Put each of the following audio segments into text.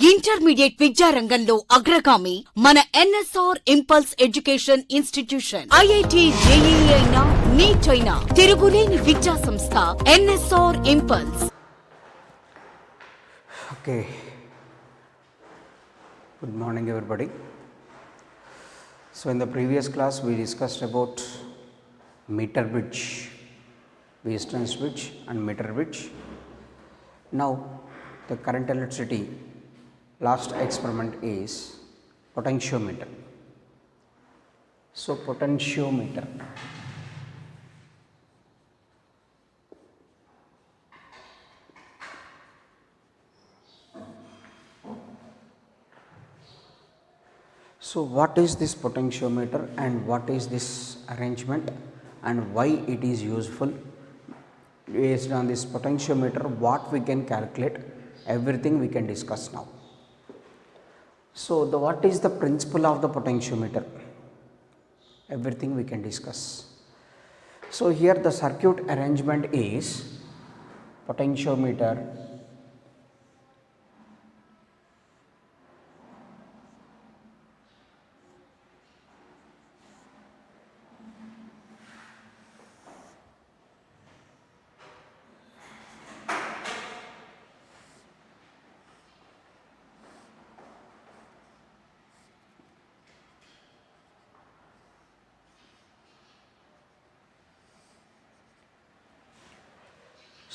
Intermediate విద్యారంగంలో అగ్రగామి మన NSR impulse education institution. IIT JEE అయినా నీట్ అయినా తిరుగులేని విద్యా సంస్థ NSR impulse. Okay. Good morning everybody. So in the previous class we discussed about meter bridge, Weisstein's bridge and meter bridge. Now the current electricity last experiment is potentiometer. So potentiometer. So what is this potentiometer and what is this arrangement and why it is useful? Based on this potentiometer, what we can calculate, everything we can discuss now. So what is the principle of the potentiometer? Everything we can discuss. So here the circuit arrangement is potentiometer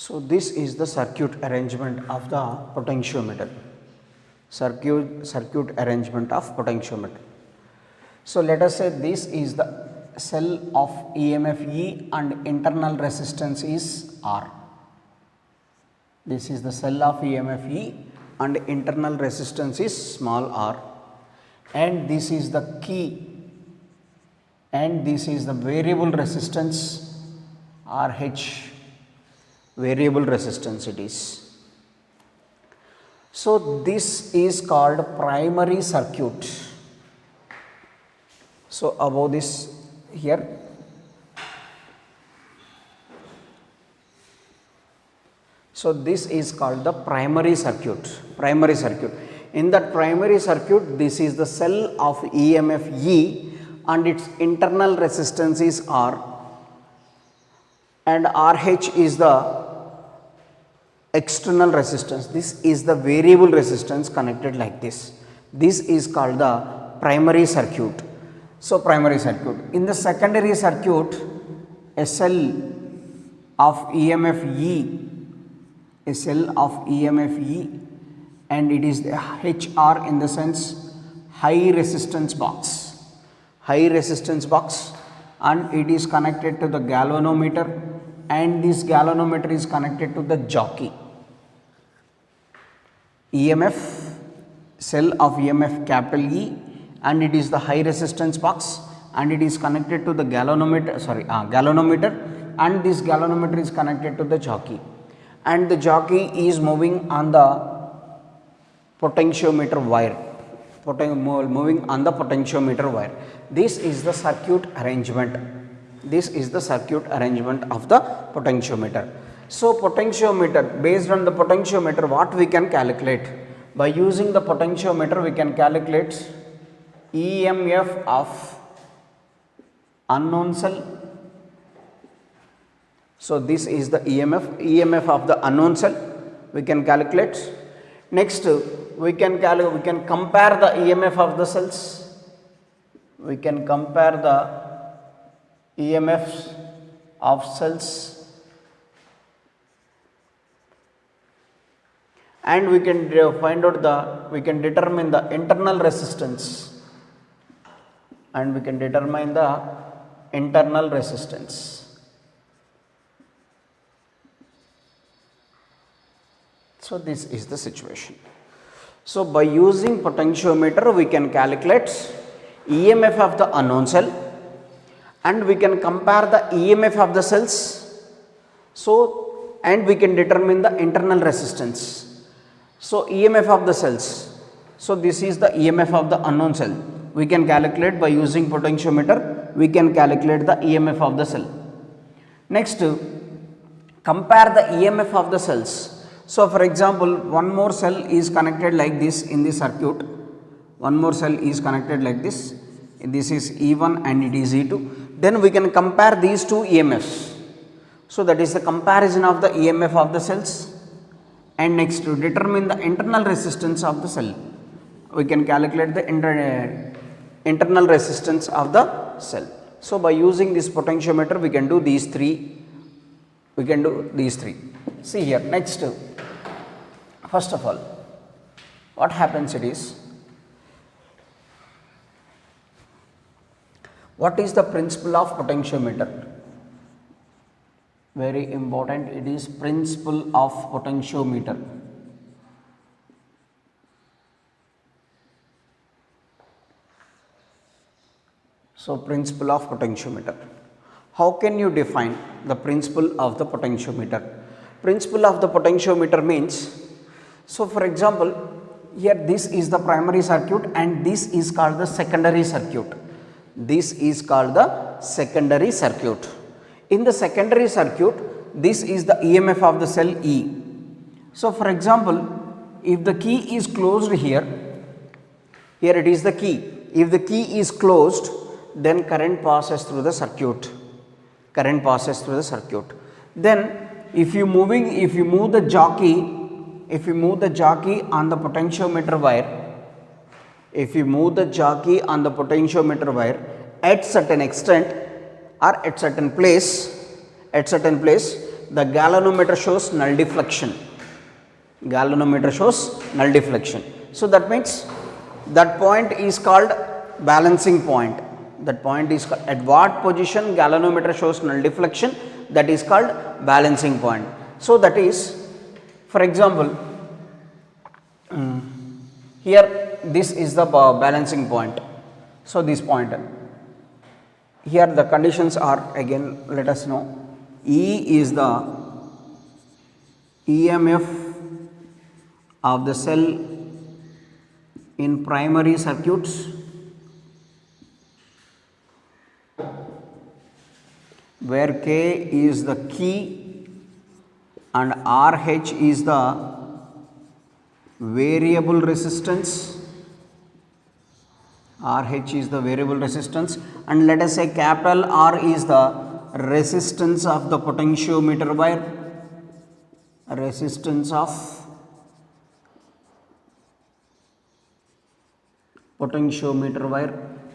So this is the circuit arrangement of the potentiometer. Circuit arrangement of potentiometer. So let us say this is the cell of EMF E and internal resistance is R. This is the cell of EMF E and internal resistance is small r, and this is the key, and this is the variable resistance RH. Variable resistance it is. So this is called primary circuit. So above this here, so this is called the primary circuit. Primary circuit. In that primary circuit, this is the cell of EMF E and its internal resistance is R, and RH is the external resistance. This is the variable resistance connected like this. This is called the primary circuit. So primary circuit. In the secondary circuit, a cell of EMF E, a cell of EMF E, and it is the HR in the sense high resistance box. High resistance box, and it is connected to the galvanometer, and this galvanometer is connected to the jockey. EMF, cell of EMF capital E, and it is the high resistance box, and it is connected to the galvanometer, and this galvanometer is connected to the jockey, and the jockey is moving on the potentiometer wire, moving on the potentiometer wire. This is the circuit arrangement. This is the circuit arrangement of the potentiometer. So potentiometer, based on the potentiometer, what we can calculate? By using the potentiometer we can calculate EMF of unknown cell. So this is the EMF of the unknown cell we can calculate. Next we can compare the EMF of the cells. We can compare the EMFs of cells, and we can find out we can determine the internal resistance, and we can determine the internal resistance. So this is the situation. So by using potentiometer we can calculate EMF of the unknown cell, and we can compare the EMF of the cells. So and we can determine the internal resistance. So EMF of the cells. So this is the EMF of the unknown cell. We can calculate by using potentiometer. We can calculate the EMF of the cell. Next, compare the EMF of the cells So for example, one more cell is connected like this in the circuit, one more cell is connected like this is E1 and it is E2, then we can compare these two EMFs. So that is the comparison of the EMF of the cells, and next to determine the internal resistance of the cell. We can calculate the internal resistance of the cell. So by using this potentiometer we can do these three, See here, next, first of all, what happens it is, what is the principle of potentiometer? Very important, it is principle of potentiometer. So principle of potentiometer. How can you define the principle of the potentiometer? Principle of the potentiometer means, so for example, here this is the primary circuit and this is called the secondary circuit. This is called the secondary circuit. In the secondary circuit, this is the EMF of the cell E. So for example, if the key is closed here it is the key. If the key is closed, then current passes through the circuit. Then if you move the jockey on the potentiometer wire, at certain extent or at certain place, the galvanometer shows null deflection. So that means that point is called balancing point. That point is called, at what position galvanometer shows null deflection, that is called balancing point. So that is, for example, here this is the balancing point. So this point, here the conditions are, again let us know, E is the EMF of the cell in primary circuits, where K is the key and RH is the variable resistance, and let us say capital R is the resistance of the potentiometer wire,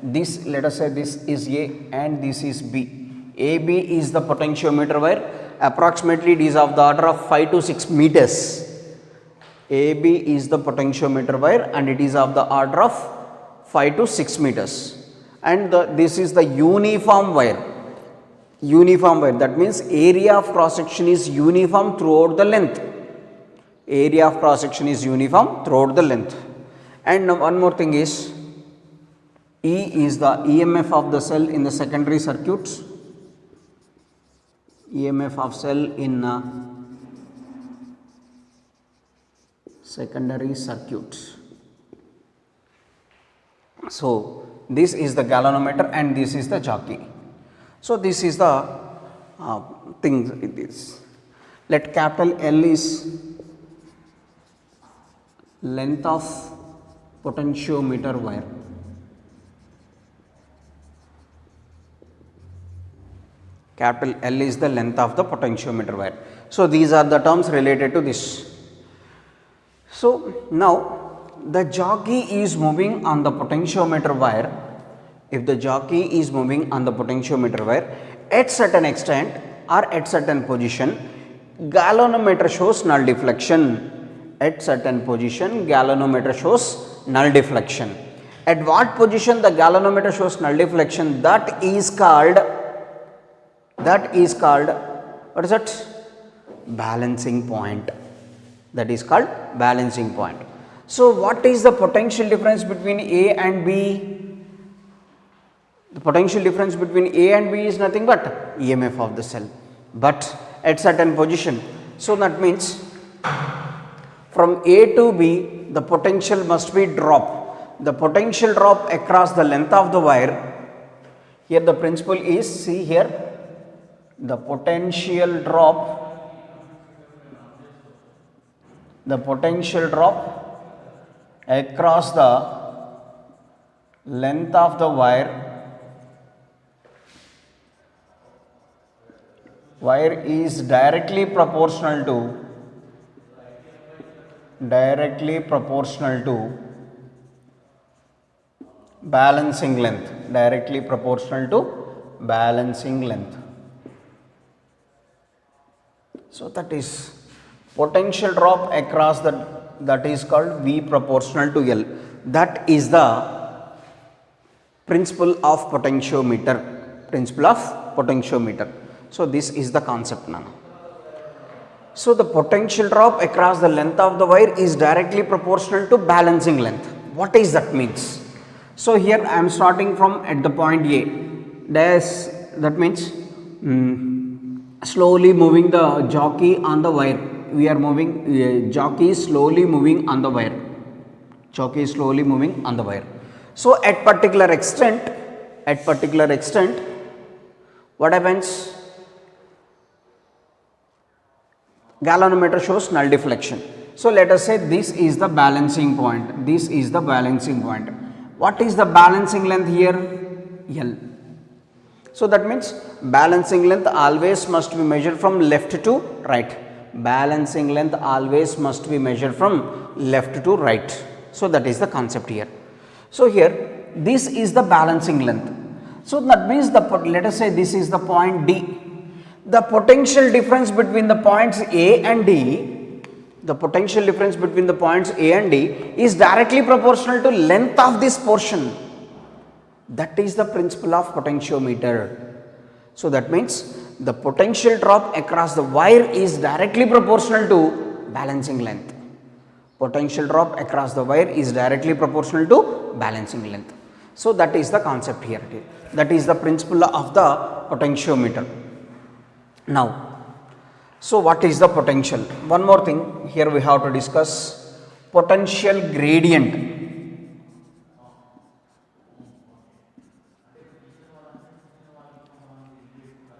This, let us say this is A and this is B. AB is the potentiometer wire, approximately it is of the order of 5 to 6 meters. AB is the potentiometer wire and it is of the order of 5 to 6 meters, and this is the uniform wire, that means area of cross section is uniform throughout the length, and one more thing is, E is the EMF of the cell in the secondary circuits, EMF of cell in secondary circuits. So this is the galvanometer and this is the jockey. So this is the thing it is. Let capital L is length of potentiometer wire. Capital L is the length of the potentiometer wire. So these are the terms related to this. So now the jockey is moving on the potentiometer wire. If the jockey is moving on the potentiometer wire at certain extent or at certain position, galvanometer shows null deflection. At certain position, galvanometer shows null deflection. At what position the galvanometer shows null deflection, that is called what is it? Balancing point. That is called balancing point. So what is the potential difference between A and B? The potential difference between A and B is nothing but EMF of the cell, but at certain position. So that means from A to B the potential must be drop. The potential drop across the length of the wire. Here the principle is, see here, the potential drop the potential drop across the length of the wire is directly proportional to balancing length. So that is potential drop across that is called V proportional to L. That is the principle of potentiometer. So this is the concept now. So the potential drop across the length of the wire is directly proportional to balancing length. What is that means? So here I am starting from at the point A. That means slowly moving the jockey on the wire. We are moving jockey is slowly moving on the wire. So at particular extent, what happens? Galvanometer shows null deflection. So let us say this is the balancing point. What is the balancing length here? L. So that means balancing length always must be measured from left to right. So that is the concept here. So here this is the balancing length. So that means let us say this is the point D. The potential difference between the points A and D, is directly proportional to length of this portion. That is the principle of potentiometer. So that means the potential drop across the wire is directly proportional to balancing length. So that is the concept here. That is the principle of the potentiometer. Now, so what is the potential? One more thing here we have to discuss: potential gradient.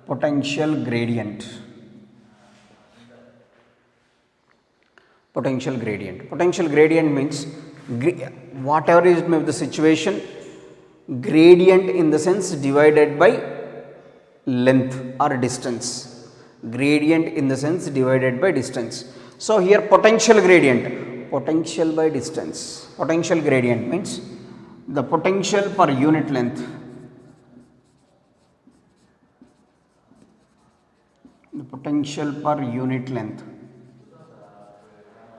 Potential gradient means whatever is the situation, gradient in the sense divided by length or distance. So here potential gradient by distance. Potential gradient means the potential per unit length.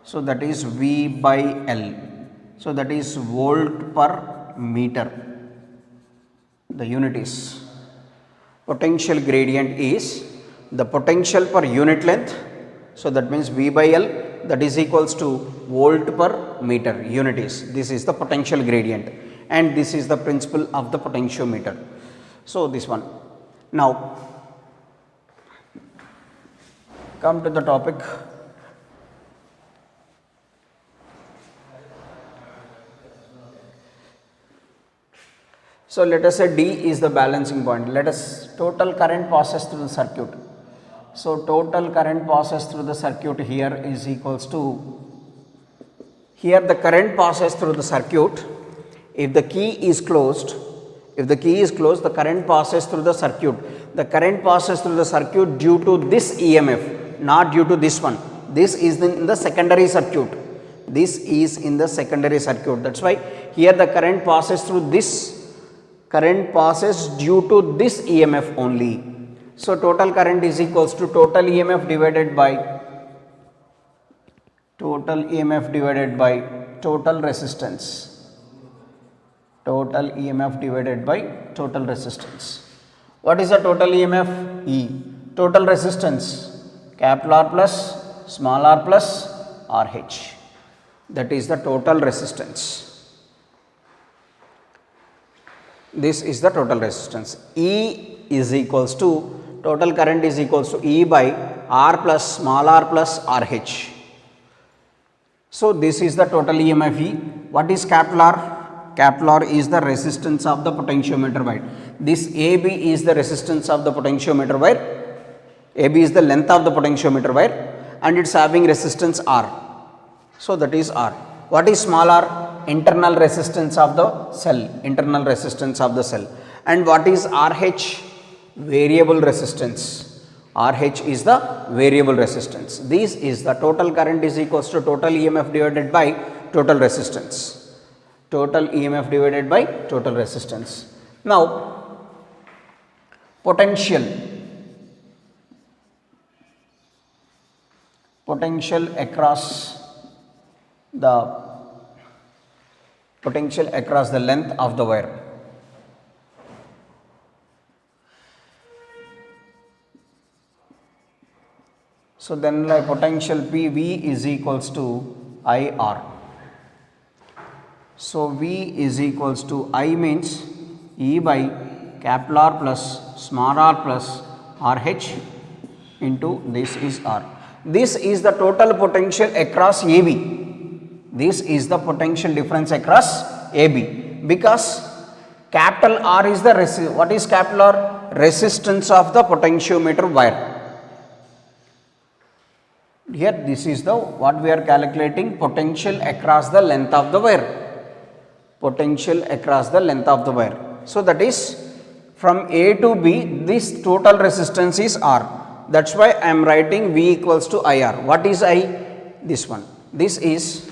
So that is V by L. So that is volt per meter. The unit is potential gradient is the potential per unit length. So that means V by L, that is equals to volt per meter. Unit is, this is the potential gradient, and this is the principle of the potentiometer. So this one. Now come to the topic. So let us say D is the balancing point. Let us total current passes through the circuit. So total current passes through the circuit here is equals to, here the current passes through the circuit. If the key is closed, the current passes through the circuit. The current passes through the circuit due to this EMF, not due to this one. This is in the secondary circuit. That's why here the current passes through this. Current passes due to this EMF only. So total current is equals to total EMF divided by total resistance. What is the total EMF? E. Total resistance, capital R plus small r plus RH. That is the total resistance. This is the total resistance. E is equals to, total current is equals to E by R plus small r plus RH. So this is the total EMF E. What is capital R? Capital R is the resistance of the potentiometer wire. This AB is the resistance of the potentiometer wire. AB is the length of the potentiometer wire, and it's having resistance R. So that is R. What is small r? Internal resistance of the cell, internal resistance of the cell. And what is RH? Variable resistance. RH is the variable resistance. This is the total current is equals to total EMF divided by total resistance. Total EMF divided by total resistance. Now, potential across the length of the wire. So then like potential PV is equals to IR. So V is equals to I means E by capital R plus small r plus RH into this is R. This is the total potential across AB. This is the potential difference across AB, because capital R is the what is capital R? Resistance of the potentiometer wire. Here this is the what we are calculating, potential across the length of the wire. Potential across the length of the wire. So that is from A to B, this total resistance is R. That's why I am writing V equals to IR. What is I? This one. This is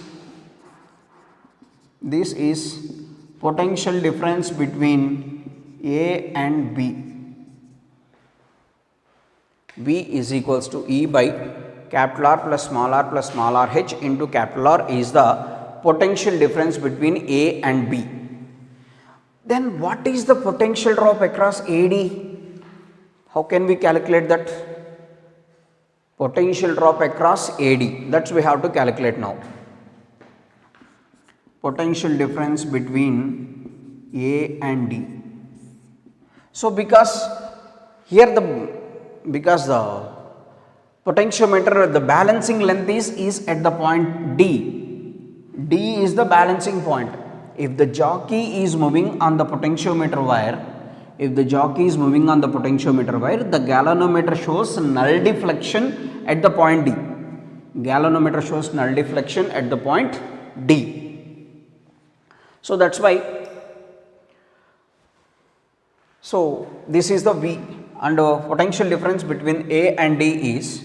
potential difference between A and B. V is equals to E by capital R plus small r H into capital R is the potential difference between A and B. Then what is the potential drop across AD? How can we calculate that? Potential drop across AD, that's we have to calculate now. Potential difference between A and D. So because here the potentiometer, the balancing length is at the point D. D is the balancing point. If the jockey is moving on the potentiometer wire, the galvanometer shows null deflection at the point D. Galvanometer shows null deflection at the point D. So that's why. So this is the V, and potential difference between A and D is,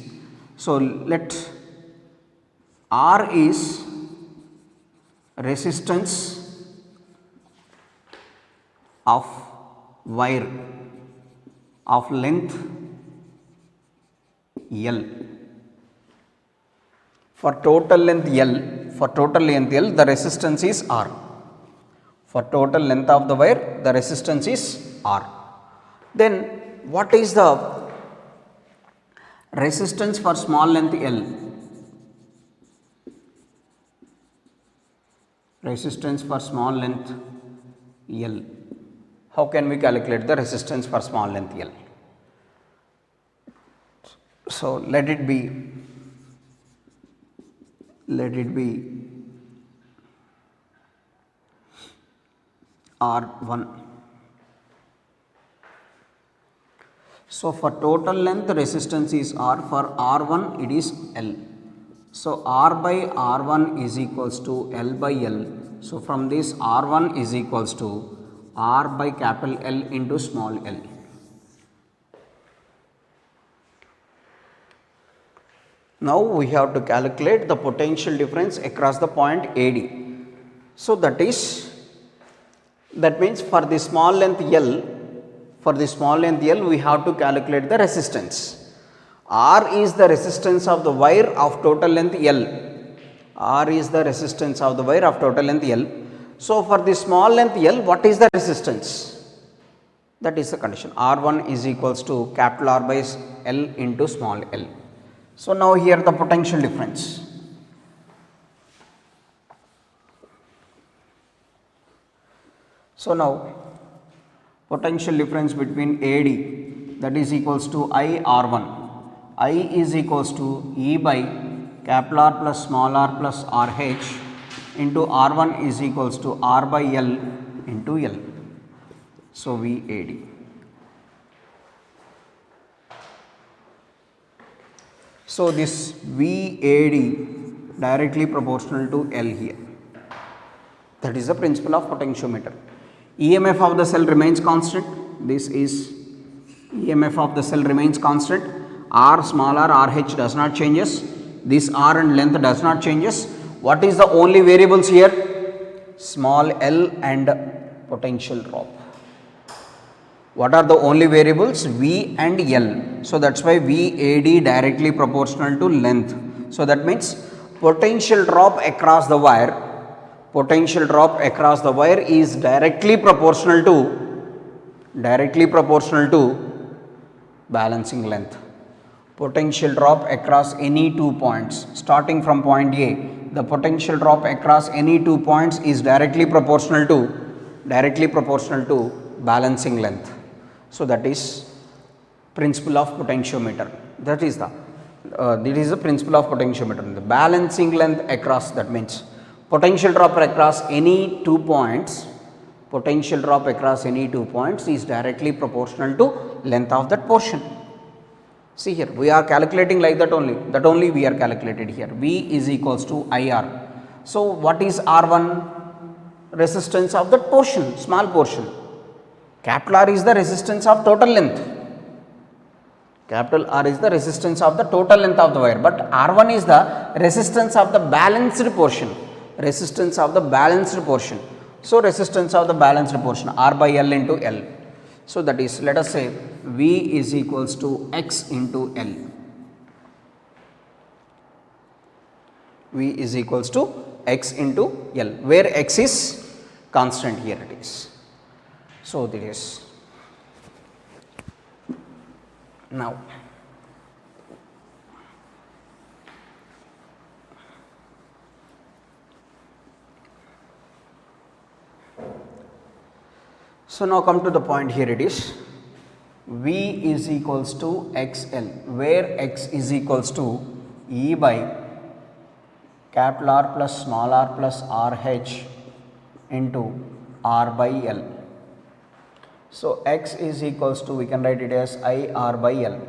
so let R is resistance of wire of length L. For total length L, the resistance is R. For total length of the wire, the resistance is R. Then what is the resistance for small length L? Resistance for small length L. How can we calculate the resistance for small length L? So let it be R1. So for total length, resistance is R. For R1 it is L. So R by R1 is equals to L by L. So from this R1 is equals to R by capital L into small l. Now we have to calculate the potential difference across the point AD. So that means for the small length L, we have to calculate the resistance. R is the resistance of the wire of total length L. R is the resistance of the wire of total length L. So for the small length L, what is the resistance? That is the condition. R1 is equals to capital R by L into small l. So now here the potential difference. So now potential difference between AD, that is equals to IR1. I is equals to E by capital R plus small r plus RH into R1 is equals to R by L into L. So VAD. So this VAD directly proportional to L here. That is the principle of potentiometer. EMF of the cell remains constant. This is EMF of the cell remains constant. R, small r, RH does not changes. This R and length does not changes. What is the only variables here? Small l and potential drop. What are the only variables? V and L. So that's why VAD directly proportional to length. So that means potential drop across the wire. Potential drop across the wire is directly proportional to balancing length. Potential drop across any 2 points starting from point A. The potential drop across any 2 points is directly proportional to balancing length. So that is principle of potentiometer. That is the principle of potentiometer. The balancing length across, that means potential drop across any 2 points. Potential drop across any 2 points is directly proportional to length of that portion. See here, we are calculating like that only. That only we are calculated here. V is equals to IR. So what is R1? Resistance of that portion, small portion. Capital R is the resistance of total length. Capital R is the resistance of the total length of the wire, but R1 is the resistance of the balanced portion. Resistance of the balanced portion. So resistance of the balanced portion, R by L into L. So that is, let us say V is equals to X into L. V is equals to X into L, where X is constant, here it is. So this is now. So now come to the point, here it is. V is equals to XL, where X is equals to E by capital R plus small r plus RH into R by L. So X is equals to, we can write it as IR by L.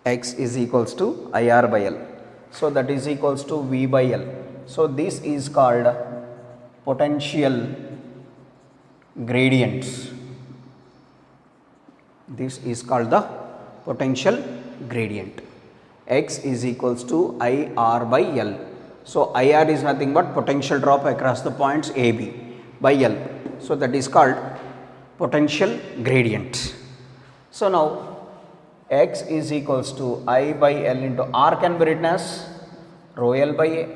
X is equals to IR by L. So that is equals to V by L. So this is called potential gradients. This is called the potential gradient. X is equals to IR by L. So IR is nothing but potential drop across the points AB by L. So that is called potential gradient. So now X is equals to I by L into R can be written as rho L by A.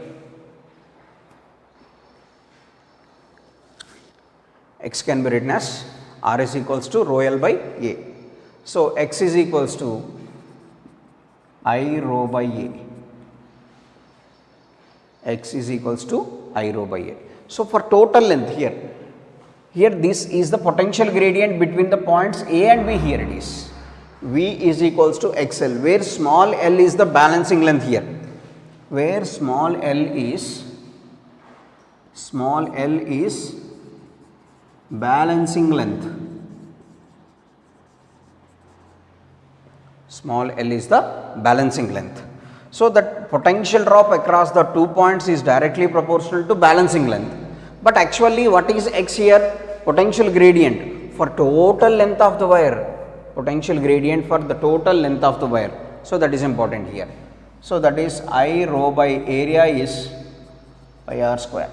X can be written as R is equals to rho L by A. So X is equals to I rho by A. X is equals to I rho by A. So for total length here this is the potential gradient between the points A and B, here it is. V is equals to XL, where small l is the balancing length here. Where small l is balancing length. Small l is the balancing length. So that potential drop across the 2 points is directly proportional to balancing length. But actually what is X here? Potential gradient for total length of the wire. Potential gradient for the total length of the wire. So that is important here. So that is I rho by area is pi r square.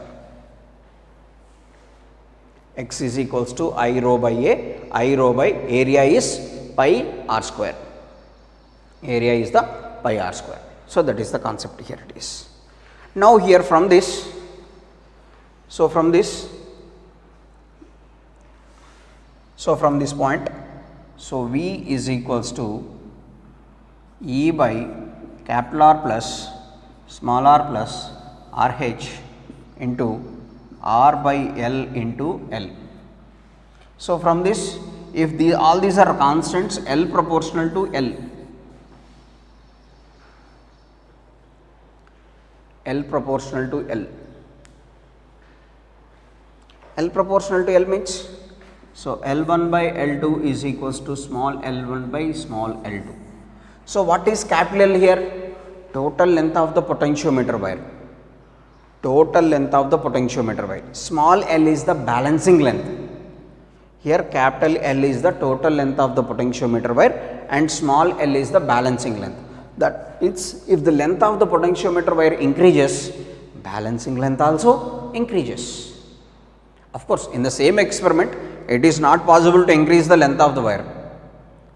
X is equals to I rho by A. I rho by area is pi r square. Area is the pi r square. So that is the concept, here it is. Now here from this, from this point, so V is equals to E by capital R plus small r plus RH into R by L into L. So from this, if all these are constants, L proportional to L. L proportional to L. L proportional to L means, so L1 by L2 is equals to small l1 by small l2. So what is capital L here? total length of the potentiometer wire. Total length of the potentiometer wire. Small l is the balancing length. Here capital L is the total length of the potentiometer wire and small l is the balancing length. That it's if the length of the potentiometer wire increases, balancing length also increases. Of course, in the same experiment, it is not possible to increase the length of the wire.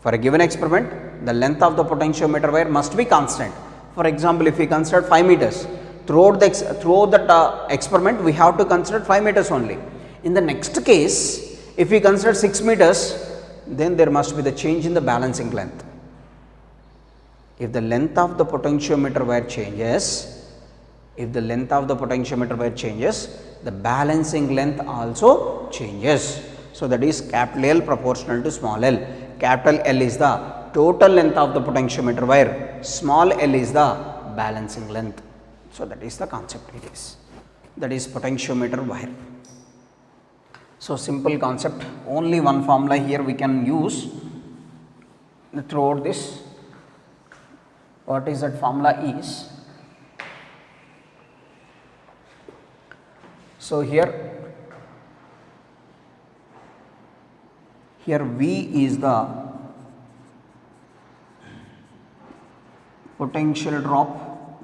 For a given experiment, the length of the potentiometer wire must be constant. For example, if we consider 5 meters, throughout that experiment, we have to consider 5 meters only. In the next case, if we consider 6 meters, then there must be the change in the balancing length. If the length of the potentiometer wire changes, the balancing length also changes. So, that is capital L proportional to small l. Capital L is the total length of the potentiometer wire, small l is the balancing length. So, that is the concept it is. That is potentiometer wire. So, simple concept, only one formula here we can use throughout this. What is that formula is? So, here V is the potential drop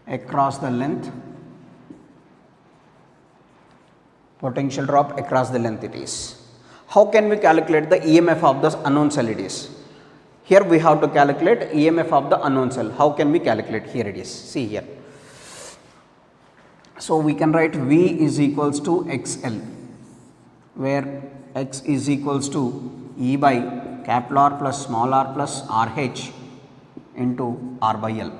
across the length, it is. How can we calculate the EMF of the unknown cell it is? Here we have to calculate EMF of the unknown cell. How can we calculate? Here it is, see here. So, we can write V is equals to XL, where X is equals to E by capital R plus small r plus RH into R by L.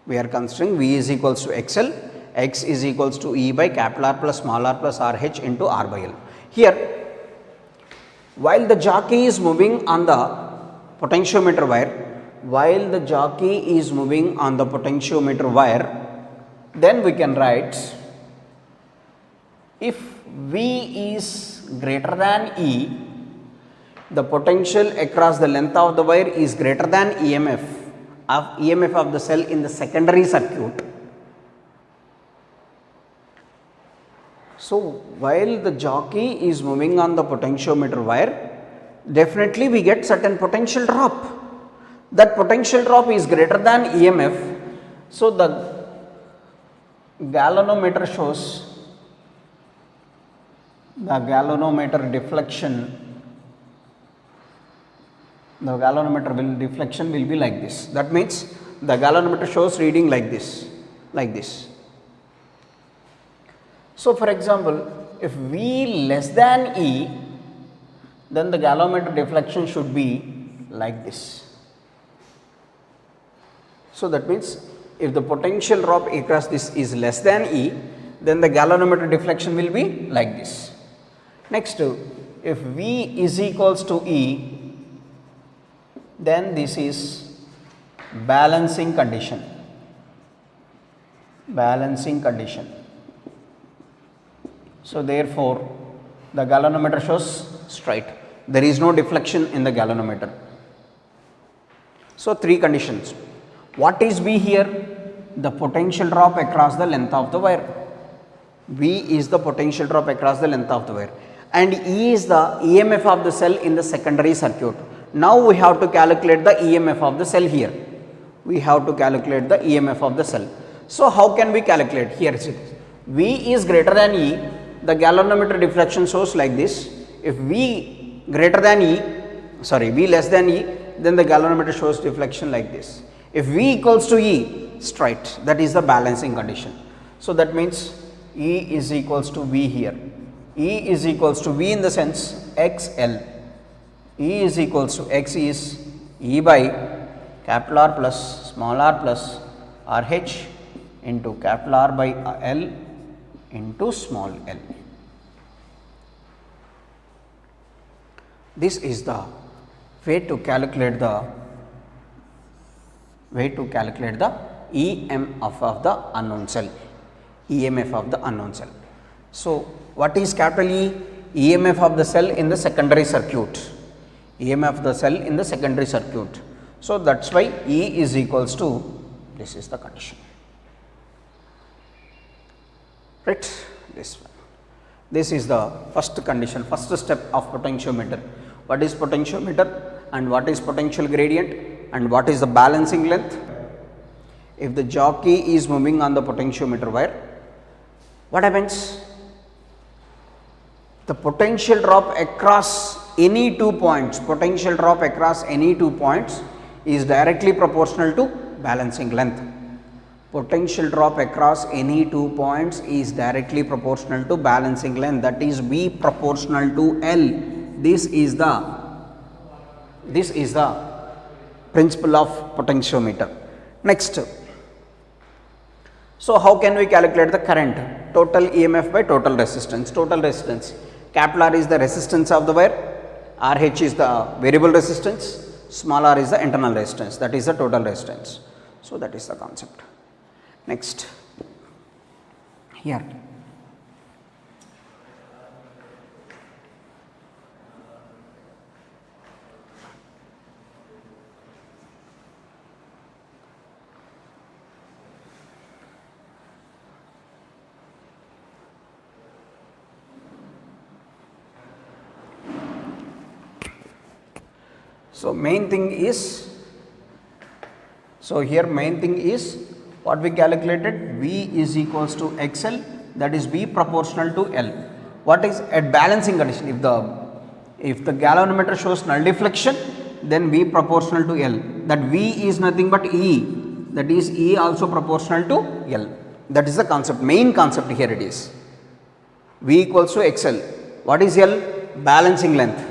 We are considering V is equals to XL, X is equals to E by capital R plus small r plus RH into R by L. Here, while the jockey is moving on the potentiometer wire, then we can write, if V is greater than E, the potential across the length of the wire is greater than EMF of the cell in the secondary circuit. So, while the jockey is moving on the potentiometer wire, definitely we get certain potential drop. That potential drop is greater than EMF. So, the galvanometer shows the galvanometer deflection will be like this. That means the galvanometer shows reading like this. So, for example, if V less than E, then the galvanometer deflection should be like this. So, that means if the potential drop across this is less than E, then the galvanometer deflection will be like this. Next, if V is equals to E, then this is balancing condition. So, therefore, the galvanometer shows straight. There is no deflection in the galvanometer. So, three conditions. What is V here? The potential drop across the length of the wire. V is the potential drop across the length of the wire, and E is the EMF of the cell in the secondary circuit. Now, we have to calculate the EMF of the cell here. So, how can we calculate? Here it is. V is greater than E, the galvanometer deflection shows like this. If V less than E, then the galvanometer shows deflection like this. If V equals to E, straight, that is the balancing condition. So, that means E is equals to V here. E is equals to V in the sense XL. E is equals to X is E by capital R plus small r plus RH into capital R by L into small l. This is the way to calculate the EMF of the unknown cell. So, what is capital E? EMF of the cell in the secondary circuit. So, that is why E is equals to, this is the condition, right, this one. This is the first condition, first step of potentiometer. What is potentiometer and what is potential gradient and what is the balancing length? If the jockey is moving on the potentiometer wire, what happens? The potential drop across any 2 points, potential drop across any 2 points is directly proportional to balancing length. Potential drop across any 2 points is directly proportional to balancing length, that is V proportional to L. This is the principle of potentiometer. Next, so how can we calculate the current? Total EMF by total resistance. Total resistance, capital R is the resistance of the wire, RH is the variable resistance, small r is the internal resistance, that is the total resistance. So, that is the concept. Next, here so main thing is, so here main thing is what we calculated, V is equals to XL, that is V proportional to L. What is at balancing condition? If the galvanometer shows null deflection, then V proportional to L, that V is nothing but E, that is E also proportional to L. That is the concept, main concept here it is. V equals to XL. What is L? Balancing length.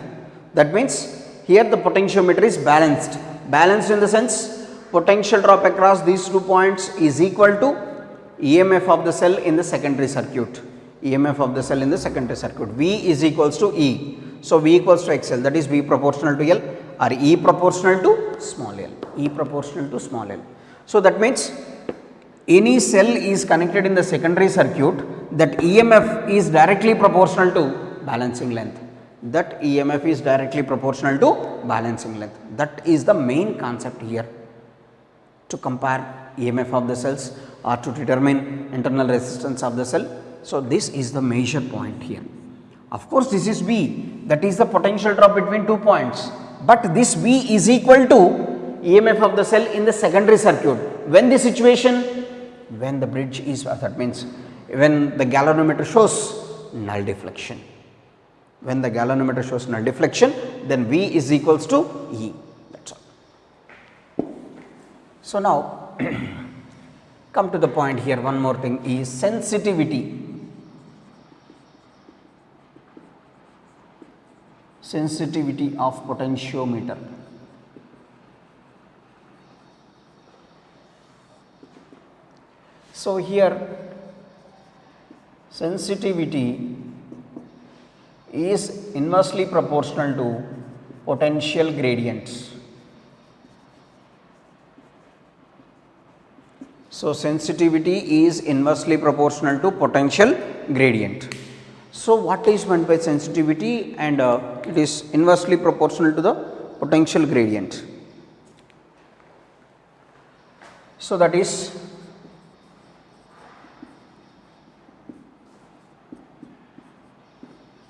That means here the potentiometer is balanced. Balanced in the sense, potential drop across these 2 points is equal to EMF of the cell in the secondary circuit. EMF of the cell in the secondary circuit. V is equals to E. So, V equals to XL, that is V proportional to L or E proportional to small l. E proportional to small l. So, that means any cell is connected in the secondary circuit, that EMF is directly proportional to balancing length. That EMF is directly proportional to balancing length. That is the main concept here, to compare EMF of the cells or to determine internal resistance of the cell. So, this is the major point here. Of course, this is V, that is the potential drop between 2 points, but this V is equal to EMF of the cell in the secondary circuit. When the situation, when the bridge is, that means when the galvanometer shows null deflection. When the galvanometer shows null deflection, then V is equals to E, that is all. So, now come to the point here, one more thing is sensitivity. Sensitivity of potentiometer. So, here sensitivity is inversely proportional to potential gradients. So, sensitivity is inversely proportional to potential gradient. So, what is meant by sensitivity? And it is inversely proportional to the potential gradient. So, that is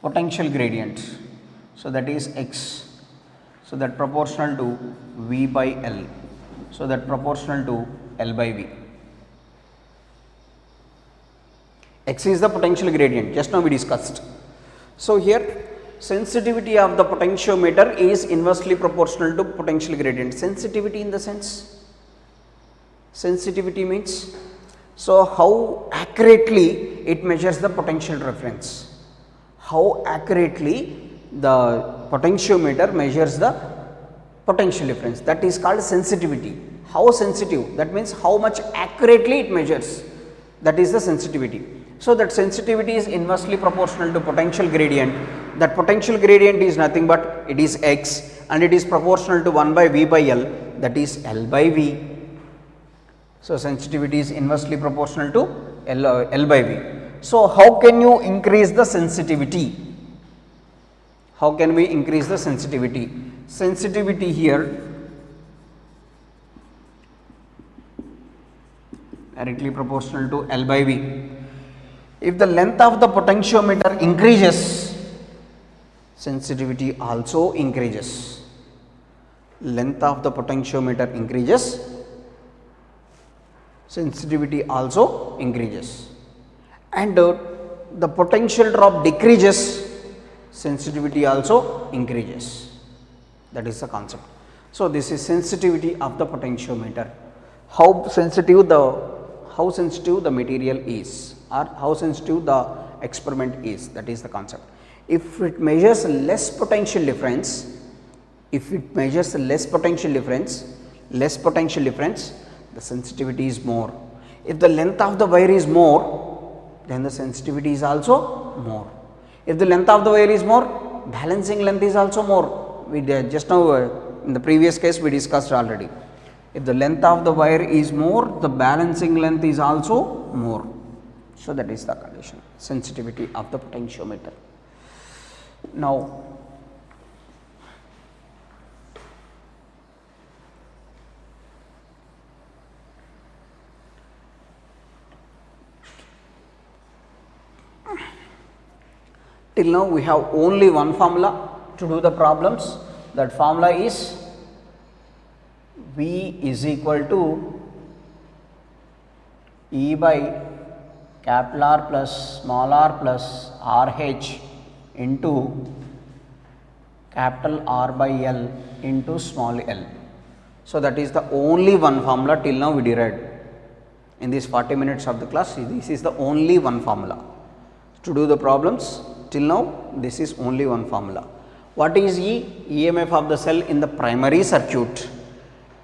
potential gradient. So, that is X. So, that proportional to V by L. So, that proportional to L by V. X is the potential gradient, just now we discussed. So, here sensitivity of the potentiometer is inversely proportional to potential gradient. Sensitivity in the sense, sensitivity means, so how accurately it measures the potential reference, how accurately the potentiometer measures the potential difference, that is called sensitivity. How sensitive, that means how much accurately it measures, that is the sensitivity. So, that sensitivity is inversely proportional to potential gradient. That potential gradient is nothing but it is X and it is proportional to 1 by V by L, that is L by V. So, sensitivity is inversely proportional to L by V. So, how can you increase the sensitivity? How can we increase the sensitivity? Sensitivity here, directly proportional to L by V. If the length of the potentiometer increases, sensitivity also increases. Length of the potentiometer increases, sensitivity also increases. And the potential drop decreases, sensitivity also increases. That is the concept. So, this is sensitivity of the potentiometer. How sensitive the material is, or how sensitive the experiment is, that is the concept. If it measures less potential difference, the sensitivity is more. If the length of the wire is more, then the sensitivity is also more. If the length of the wire is more, balancing length is also more. We just now in the previous case we discussed already. If the length of the wire is more, the balancing length is also more. So, that is the condition, sensitivity of the potentiometer. Now, till now we have only one formula to do the problems. That formula is V is equal to E by capital R plus small r plus RH into capital R by L into small l. So, that is the only one formula till now we derived. In these 40 minutes of the class, this is the only one formula. To do the problems till now, this is only one formula. What is E? EMF of the cell in the primary circuit.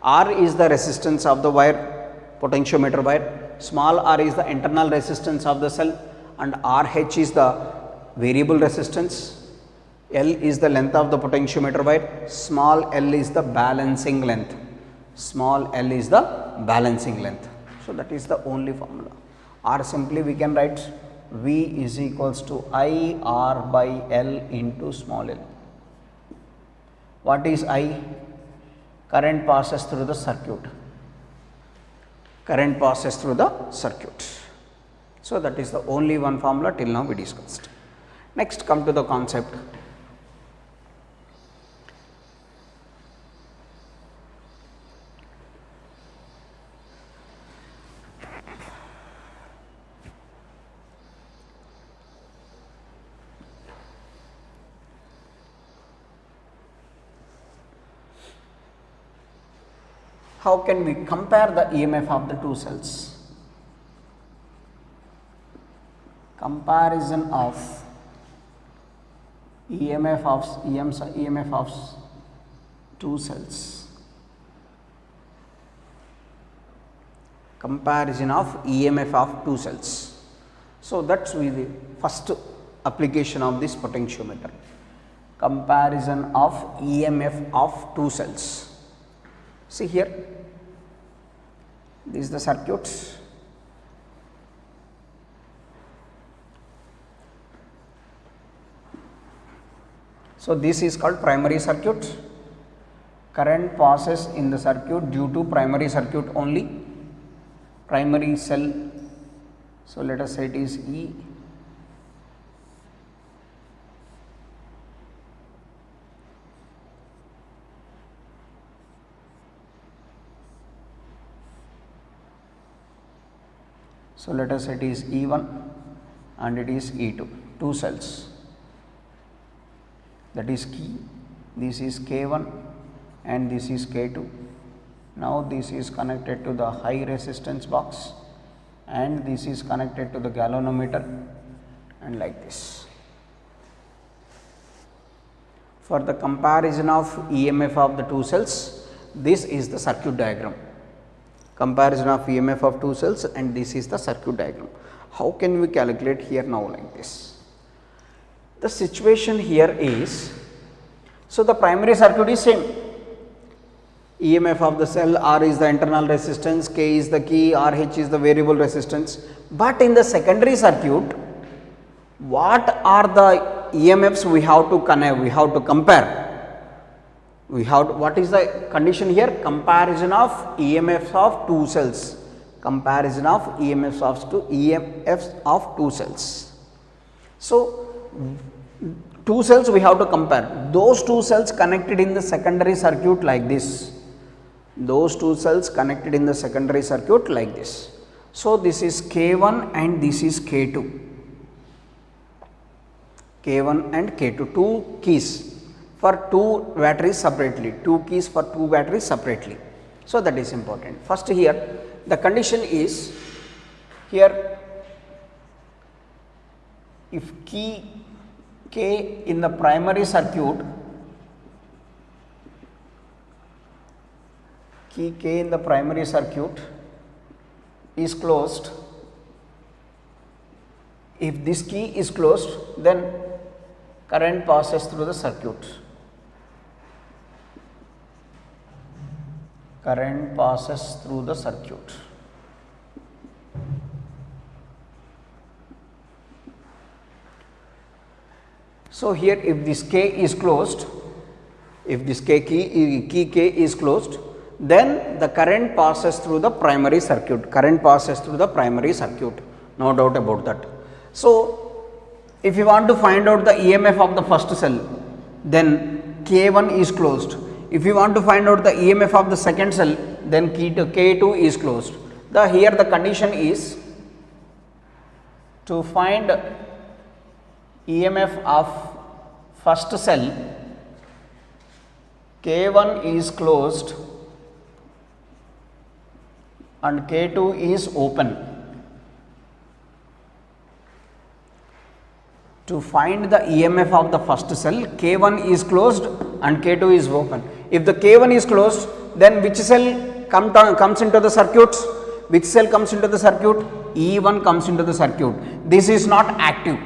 R is the resistance of the wire, potentiometer wire. Small r is the internal resistance of the cell, and RH is the variable resistance. L is the length of the potentiometer wire. Small l is the balancing length. So, that is the only formula. Or simply we can write V is equals to I R by L into small l. What is I? Current passes through the circuit. So, that is the only one formula till now we discussed. Next, come to the concept. How can we compare the EMF of the two cells? Comparison of EMF of two cells. Comparison of EMF of two cells. So, that is the first application of this potentiometer. Comparison of EMF of two cells. See here, this is the circuit. So, this is called primary circuit. Current passes in the circuit due to primary circuit only, primary cell. So, let us say it is E. So, let us say it is E1 and it is E2, two cells, that is key. This is K1 and this is K2. Now, this is connected to the high resistance box and this is connected to the galvanometer, and like this. For the comparison of EMF of the two cells, this is the circuit diagram. Comparison of EMF of two cells, and this is the circuit diagram. How can we calculate here now like this? The situation here is, so the primary circuit is same. EMF of the cell, R is the internal resistance, K is the key, RH is the variable resistance. But in the secondary circuit, what are the EMFs we have to connect, we have to compare? What is the condition here? Comparison of EMFs of two cells. comparison of EMFs of two cells. So, two cells we have to compare, those two cells connected in the secondary circuit like this, those two cells connected in the secondary circuit like this. So, this is K1 and this is K2, K1 and K2, two keys for two batteries separately, two keys for two batteries separately. So, that is important. First here the condition is, here if key K in the primary circuit, key K in the primary circuit is closed, if this key is closed, then current passes through the circuit, current passes through the circuit. So, here if this K is closed, if this key K is closed, then the current passes through the primary circuit, current passes through the primary circuit, no doubt about that. So, if you want to find out the EMF of the first cell, then K1 is closed. If you want to find out the EMF of the second cell, then K2 is closed. Here the condition is to find EMF of first cell, K1 is closed and K2 is open. To find the EMF of the first cell, K1 is closed and K2 is open. If the K1 is closed, then which cell comes into the circuit? Which cell comes into the circuit? E1 comes into the circuit. This is not active.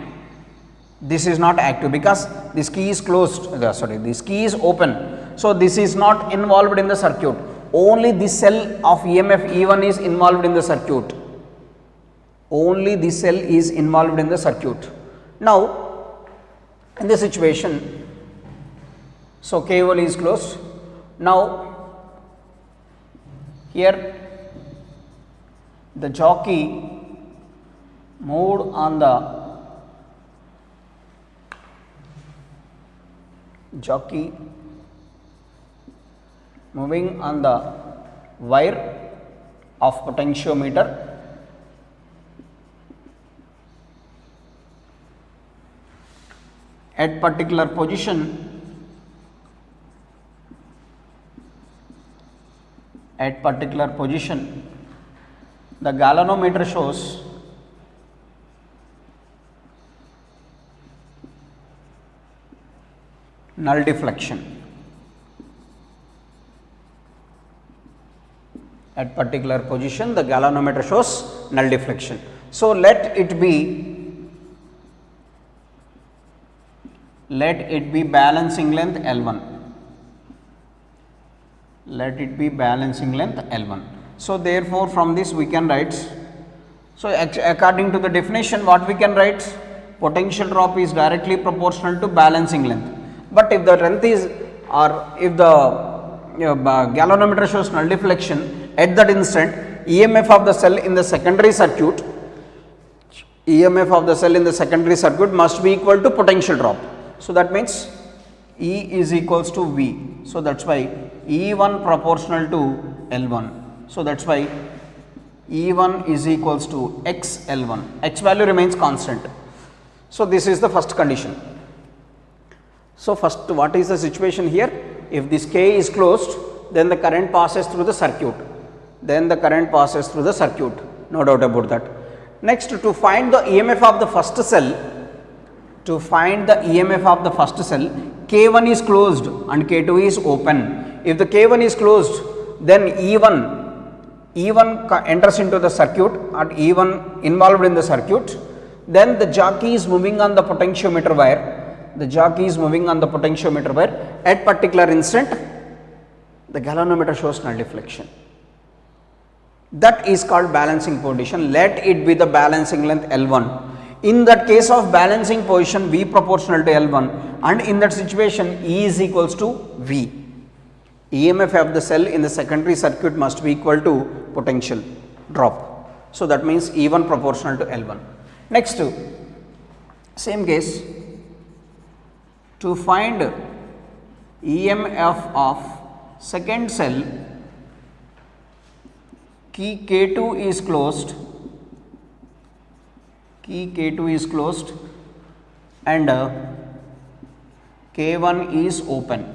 This is not active because this key is closed, this key is open. So, this is not involved in the circuit. Only this cell of EMF E1 is involved in the circuit. Only this cell is involved in the circuit. Now, in this situation, so K1 is closed. Now, here the jockey moved on the moving on the wire of potentiometer at particular position, the galvanometer shows null deflection. At particular position, the galvanometer shows null deflection. So, let it be balancing length L1. Let it be balancing length L1. So, therefore, from this we can write, so according to the definition, what we can write? Potential drop is directly proportional to balancing length. But if the length is, or if the galvanometer shows null deflection, at that instant EMF of the cell in the secondary circuit, must be equal to potential drop. So, that means E is equals to V. So, that is why E1 proportional to L1. So, that is why E1 is equals to X L1, X value remains constant. So, this is the first condition. So, first what is the situation here? If this K is closed, then the current passes through the circuit, no doubt about that. Next, to find the EMF of the first cell, K1 is closed and K2 is open. If the K1 is closed, then E1 enters into the circuit and E1 involved in the circuit. Then the jockey is moving on the potentiometer wire. At particular instant, the galvanometer shows null deflection. That is called balancing position. Let it be the balancing length L1. In that case of balancing position, V proportional to L1, and in that situation E is equals to V. EMF of the cell in the secondary circuit must be equal to potential. drop. So that means E1 proportional to L1. Next, same case, to find EMF of second cell, key K2 is closed, and K1 is open.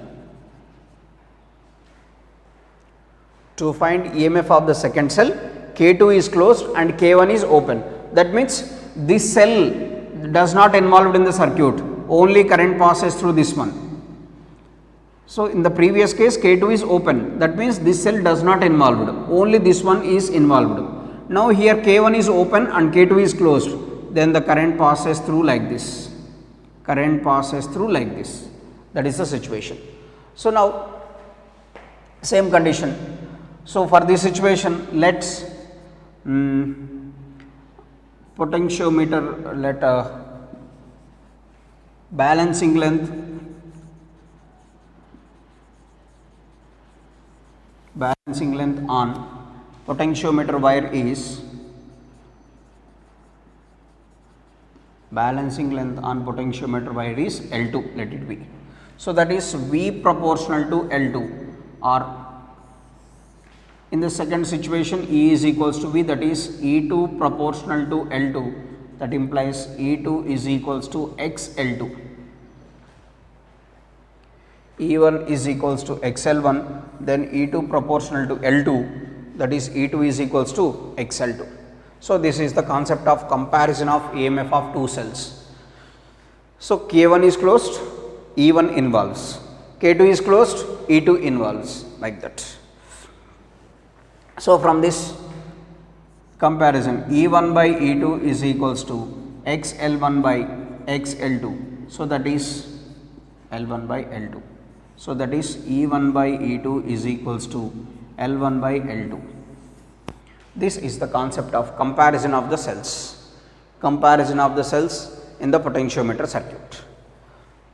To find EMF of the second cell, K2 is closed and K1 is open. That means this cell does not involved in the circuit, only current passes through this one. So in the previous case, K2 is open, that means this cell does not involved, only this one is involved. Now here K1 is open and K2 is closed, then the current passes through like this, that is the situation. So now same condition. So for this situation, let's potentiometer, let balancing length on potentiometer wire is L2, let it be. So that is V proportional to L2, or in the second situation E is equals to V, that is E2 proportional to L2, that implies E2 is equals to XL2. E1 is equals to XL1, then E2 proportional to L2, that is E2 is equals to XL2. So this is the concept of comparison of EMF of two cells. So K1 is closed, E1 involves, K2 is closed, E2 involves, like that. So from this comparison, E1 by E2 is equals to XL1 by XL2, so that is L1 by L2. So that is E1 by E2 is equals to L1 by L2. This is the concept of comparison of the cells in the potentiometer circuit.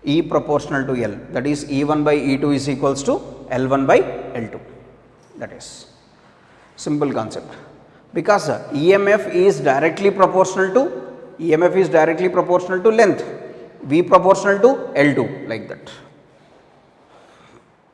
E proportional to L, that is E1 by E2 is equals to L1 by L2. That is simple concept, because EMF is directly proportional to length, V proportional to L2, like that.